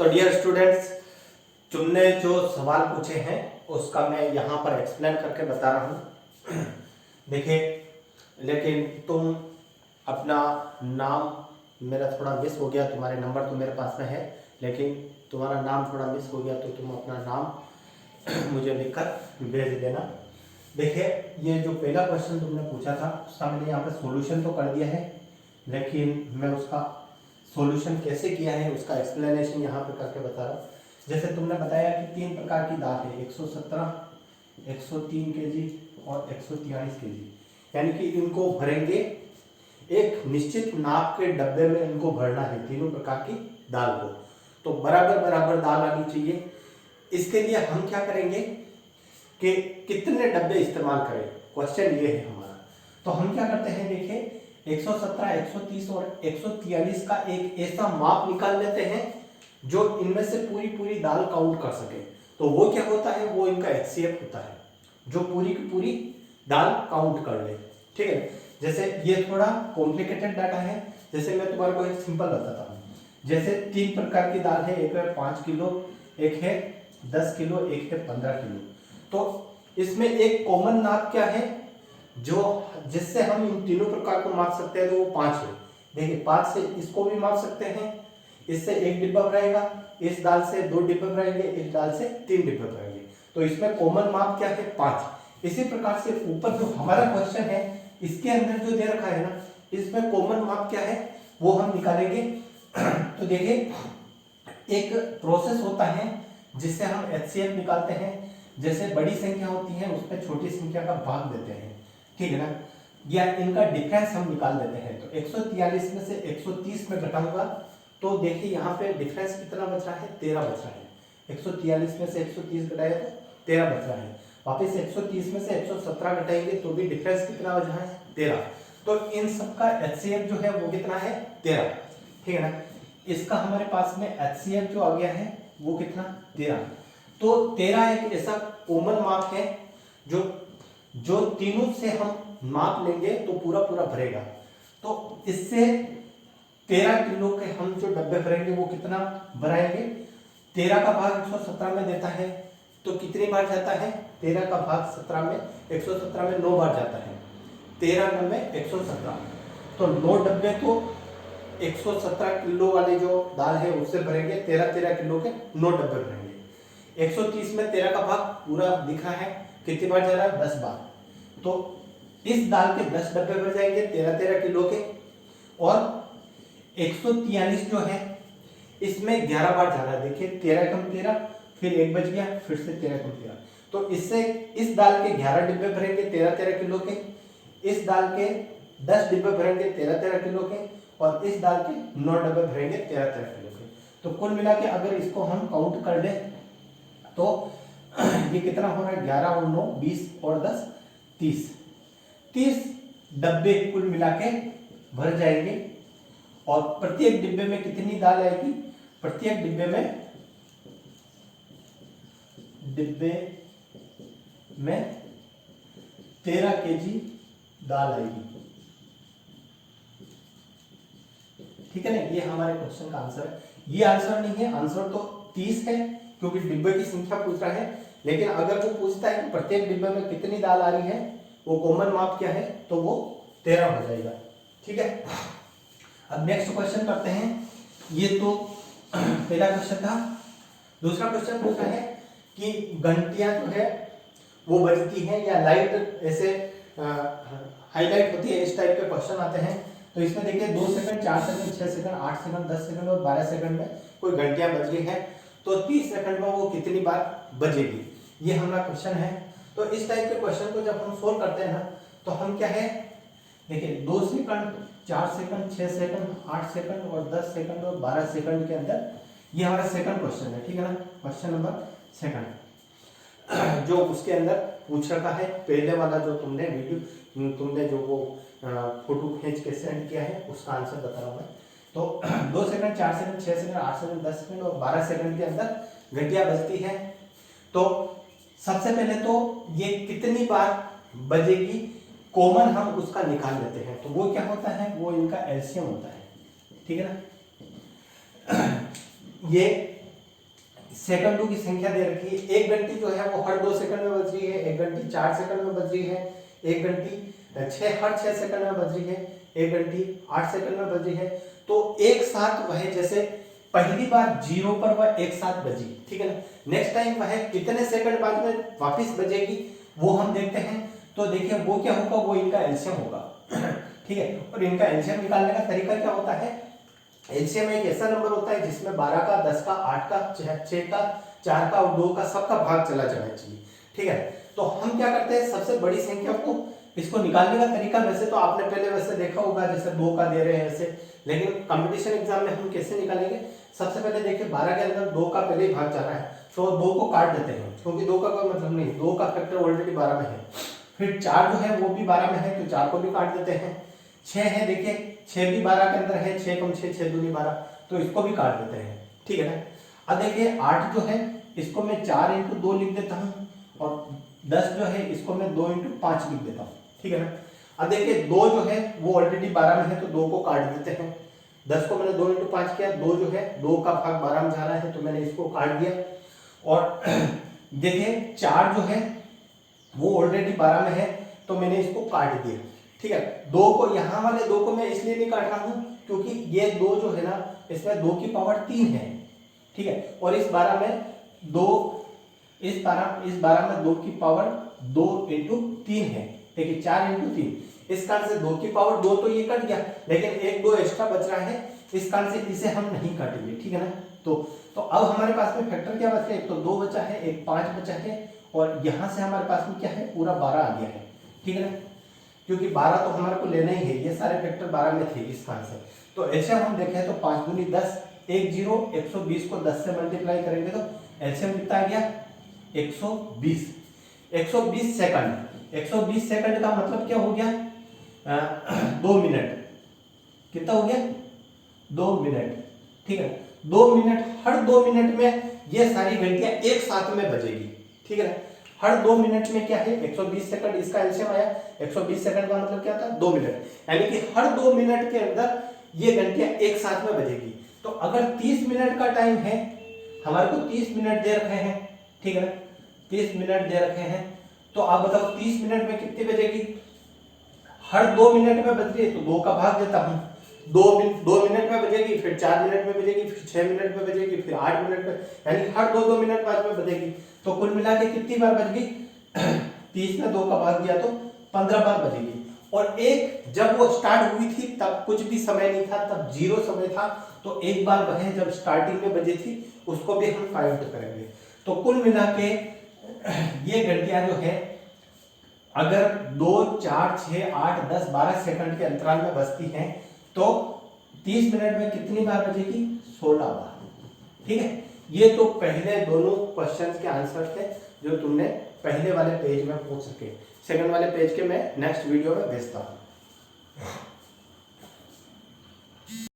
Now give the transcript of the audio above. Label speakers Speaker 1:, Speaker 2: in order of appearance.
Speaker 1: तो dear students, तुमने जो सवाल पूछे हैं उसका मैं यहाँ पर एक्सप्लेन करके बता रहा हूँ। देखिए, लेकिन तुम अपना नाम, मेरा थोड़ा मिस हो गया, तुम्हारे नंबर तो मेरे पास में है लेकिन तुम्हारा नाम थोड़ा मिस हो गया, तो तुम अपना नाम मुझे लिखकर भेज देना। देखिए, ये जो पहला क्वेश्चन तुमने पूछा था उसका मैंने यहाँ पर सॉल्यूशन तो कर दिया है, लेकिन मैं उसका सॉल्यूशन कैसे किया है उसका एक्सप्लेनेशन यहाँ पे करके बता रहा हूँ। जैसे तुमने बताया कि 3 प्रकार की दाल है, 117, 103 केजी और 143 केजी, यानी कि इनको भरेंगे, एक निश्चित नाप के डब्बे में इनको भरना है, तीनों प्रकार की दाल को। तो बराबर बराबर दाल आनी चाहिए। इसके लिए हम क्या करेंगे कि कितने डब्बे इस्तेमाल करें, क्वेश्चन ये है हमारा। तो हम क्या करते हैं, देखिए 117, 130 और 143 का एक ऐसा माप निकाल लेते हैं जो इनमें से पूरी पूरी दाल काउंट कर सके। तो वो क्या होता है, वो इनका एचसीएफ होता है, जो पूरी की पूरी दाल काउंट कर ले। ठीक है, जैसे ये थोड़ा कॉम्प्लिकेटेड डाटा है, जैसे मैं तुम्हारे को एक सिंपल बताता हूँ। जैसे 3 प्रकार की दाल है, एक है 5 किलो, एक है 10 किलो, एक है 15 किलो। तो इसमें एक कॉमन नाप क्या है, जो जिससे हम इन तीनों प्रकार को माप सकते हैं, तो वो 5 है। देखिए 5 से इसको भी माप सकते हैं, इससे 1 डिब्बा भराएगा, इस दाल से 2 डिब्बे भराएंगे, इस दाल से 3 डिब्बे भराएंगे। तो इसमें कॉमन माप क्या है, 5। इसी प्रकार से ऊपर जो हमारा क्वेश्चन है इसके अंदर जो दे रखा है ना, इसमें कॉमन माप क्या है वो हम निकालेंगे। तो देखिए, एक प्रोसेस होता है जिससे हम एचसीएफ निकालते हैं। जैसे बड़ी संख्या होती है उसमें छोटी संख्या का भाग देते हैं, ठीक है ना, या इनका डिफरेंस हम निकाल देते हैं। तो 143 में से 130 में घटाऊंगा तो देखिए यहाँ पे डिफरेंस कितना बच रहा है, 13 बच रहा है। 143 में से 130 घटाया तो 13 बच रहा है। वापस 130 में से 117 घटाएंगे तो भी डिफरेंस कितना बच रहा है, 13। तो इन सबका एचसीएफ जो है वो कितना है, 13, ठीक है ना। इसका हमारे पास में एचसीएफ जो आ गया है वो कितना, 13। तो 13 एक ऐसा कॉमन माप है जो तीनों से हम माप लेंगे तो पूरा पूरा भरेगा। तो इससे 13 किलो के हम जो डब्बे भरेंगे वो कितना भराएंगे, 13 का भाग 117 में देता है तो कितनी बार जाता है, 13 का भाग 17 में 117 में 9 बार जाता है। 13 में 117, तो 9 डब्बे तो 117 किलो वाले जो दाल है उससे भरेंगे, 13 किलो के 9 डब्बे भरेंगे। 130 में 13 का भाग पूरा दिखा है, कितनी बार जा रहा है, 10 बार। तो इस दाल के 10 डब्बे भर जाएंगे 13 किलो के। और 143 जो है इसमें 11 बार जा रहा है। देखिए 13 कम 13, फिर 1 बच गया, फिर से 13 कम 13। तो इससे इस दाल के 11 डिब्बे भरेंगे 13 किलो के, इस दाल के 10 डिब्बे भरेंगे 13 किलो के, और इस दाल के 9 डब्बे भरेंगे 13 किलो के। तो कुल मिला के अगर इसको हम काउंट कर दें तो ये कितना हो रहा है, 11 और 9 20 और 10 30 डब्बे कुल मिला के भर जाएंगे। और प्रत्येक डिब्बे में कितनी दाल आएगी, प्रत्येक डिब्बे में 13 केजी दाल आएगी, ठीक है ना। ये हमारे क्वेश्चन का आंसर है। ये आंसर नहीं है, आंसर तो 30 है क्योंकि डिब्बे की संख्या पूछ रहा है। लेकिन अगर वो पूछता है कि प्रत्येक डिब्बे में कितनी दाल आ रही है, वो कॉमन माप क्या है, तो वो 13 हो जाएगा, ठीक है। अब नेक्स्ट क्वेश्चन करते हैं। ये तो पहला क्वेश्चन था। दूसरा क्वेश्चन पूछा है कि घंटियां जो है वो बजती हैं या लाइट ऐसे हाईलाइट होती है, इस टाइप के क्वेश्चन आते हैं। तो इसमें देखिए 2 second, 4 second, 6 second, 8 second, 10 second और 12 सेकंड में कोई घंटियां बज रही है, तो 30 सेकंड में वो कितनी बार बजेगी, ये हमारा क्वेश्चन है। तो इस टाइप के क्वेश्चन को जब हम सोल्व करते हैं ना, तो हम क्या है, देखिए 2 सेकंड, 4 सेकंड, 6 सेकंड, 8 सेकंड और 10 सेकंड और 12 सेकंड के अंदर, ये हमारा सेकंड क्वेश्चन है, ठीक है ना, क्वेश्चन नंबर सेकंड जो उसके अंदर पूछ रखा है। पहले वाला जो तुमने जो वो फोटो खींच के सेंड किया है उसका आंसर बता रहा हूँ मैं। तो 2 second, 4 second, 6 second, 8 second, 10 second और 12 सेकंड के अंदर घंटियां बजती है। तो सबसे पहले तो ये कितनी बार बजेगी, कॉमन हम उसका निकाल लेते हैं। तो वो क्या होता है, वो इनका एलसीएम होता है, ठीक है ना। ये सेकंडों की संख्या दे रखी है। 1 घंटी जो है वो हर 2 सेकंड में बज रही है, 1 घंटी 4 सेकंड में बज रही है, 1 घंटी हर 6 सेकंड में बज रही है, 1 घंटी 8 सेकंड में बज रही है। तो एक साथ वह जैसे पहली बार 0 पर वह एक साथ बजी, ठीक है ना, नेक्स्ट टाइम वह कितने सेकंड बाद में वापस बजेगी वो हम देखते हैं। तो देखिए वो क्या होगा, वो इनका एलसीएम होगा ठीक है। और इनका एलसीएम निकालने का तरीका क्या होता है, एलसीएम एक ऐसा नंबर होता है जिसमें 12 का, 10 का, 8 का, 6 का, 4 का और 2 का सबका भाग चला जाना चाहिए, ठीक है। तो हम क्या करते हैं, सबसे बड़ी संख्या को इसको निकालने का तरीका वैसे तो आपने पहले वैसे देखा होगा, जैसे 2 का दे रहे हैं ऐसे, लेकिन कंपटीशन एग्जाम में हम कैसे निकालेंगे। सबसे पहले देखिए 12 के अंदर 2 का पहले ही भाग जा रहा है, तो 2 को काट देते हैं क्योंकि 2 का कोई मतलब नहीं, 2 का फैक्टर ऑलरेडी 12 में है। फिर 4 जो है वो भी 12 में है तो 4 को भी काट देते हैं। 6 है, देखिए 6 भी 12 के अंदर है, 6 कम 6, 6 दूनी 12, तो इसको भी काट देते हैं, ठीक है ना। अब देखिए 8 जो है इसको मैं 4 × 2 लिख देता हूँ और 10 जो है इसको मैं 2 × 5 लिख देता हूँ, ठीक है ना। अब देखिए 2 जो है वो ऑलरेडी 12 में है तो 2 को काट देते हैं। 10 को मैंने 2 × 5 किया, 2 जो है 2 का भाग 12 में जा रहा है तो मैंने इसको काट दिया। और देखिए 4 जो है वो ऑलरेडी 12 में है तो मैंने इसको काट दिया, ठीक है। 2 को, यहाँ वाले 2 को मैं इसलिए नहीं काट रहा हूँ क्योंकि ये 2 जो है ना इसमें 2 की पावर 3 है, ठीक है। और इस 12 में 2, इस 12 में 2 की पावर 2 × 3 है, देखिए 4 × 3, इस कारण से 2 की पावर 2 तो ये कट गया, लेकिन 1 2 एक्स्ट्रा बच रहा है, इस कारण से इसे हम नहीं काटेंगे, ठीक है ना। तो अब हमारे पास में फैक्टर क्या बचा है, एक तो 2 बचा है, एक 5 बचा है और यहाँ से हमारे पास में क्या है, पूरा 12 आ गया है, ठीक है ना, क्योंकि 12 तो हमारे को लेना ही है, ये सारे फैक्टर 12 में थे इस कारण से। तो ऐसे हम देखें तो 5 दूनी 10, 1 0, 120 को 10 से मल्टीप्लाई करेंगे तो एलसीएम कितना आ गया, 120। 120 सेकंड, 120 सेकंड का मतलब क्या हो गया, 2 मिनट, कितना हो गया, 2 मिनट, ठीक है। 2 मिनट, हर 2 मिनट में ये सारी घंटियां एक साथ में बजेगी, ठीक है ना। हर 2 मिनट में क्या है, 120 सेकंड, इसका एलसीएम आया 120 सेकंड का मतलब क्या था, 2 मिनट, यानी कि हर 2 मिनट के अंदर ये घंटियां एक साथ में बजेगी। तो अगर 30 मिनट का टाइम है, हमारे को 30 मिनट दे रखे हैं, ठीक है ना, 30 मिनट दे रखे हैं, तो आप बताओ 30 मिनट में कितनी बजेगी, हर 2 मिनट में बज रही है तो 2 का भाग देता हूँ, 2 मिनट में बजेगी, फिर 4 मिनट में बजेगी, फिर 6 मिनट में बजेगी, फिर 8 मिनट में, यानी हर 2 मिनट बाद में बजेगी। तो कुल मिला के कितनी बार बज गई 30 में 2 का भाग दिया तो 15 बार बजेगी। और एक जब वो स्टार्ट हुई थी तब कुछ भी समय नहीं था, तब 0 समय था, तो एक बार वह जब स्टार्टिंग में बजी थी उसको भी हम काउंट करेंगे। तो कुल मिला के ये घंटियां जो है अगर 2 4 6 8 10 12 सेकंड के अंतराल में बजती हैं तो 30 मिनट में कितनी बार बजेगी, 16 बार, ठीक है। ये तो पहले दोनों क्वेश्चंस के आंसर थे जो तुमने पहले वाले पेज में पूछ सके, सेकंड वाले पेज के मैं नेक्स्ट वीडियो में भेजता हूँ।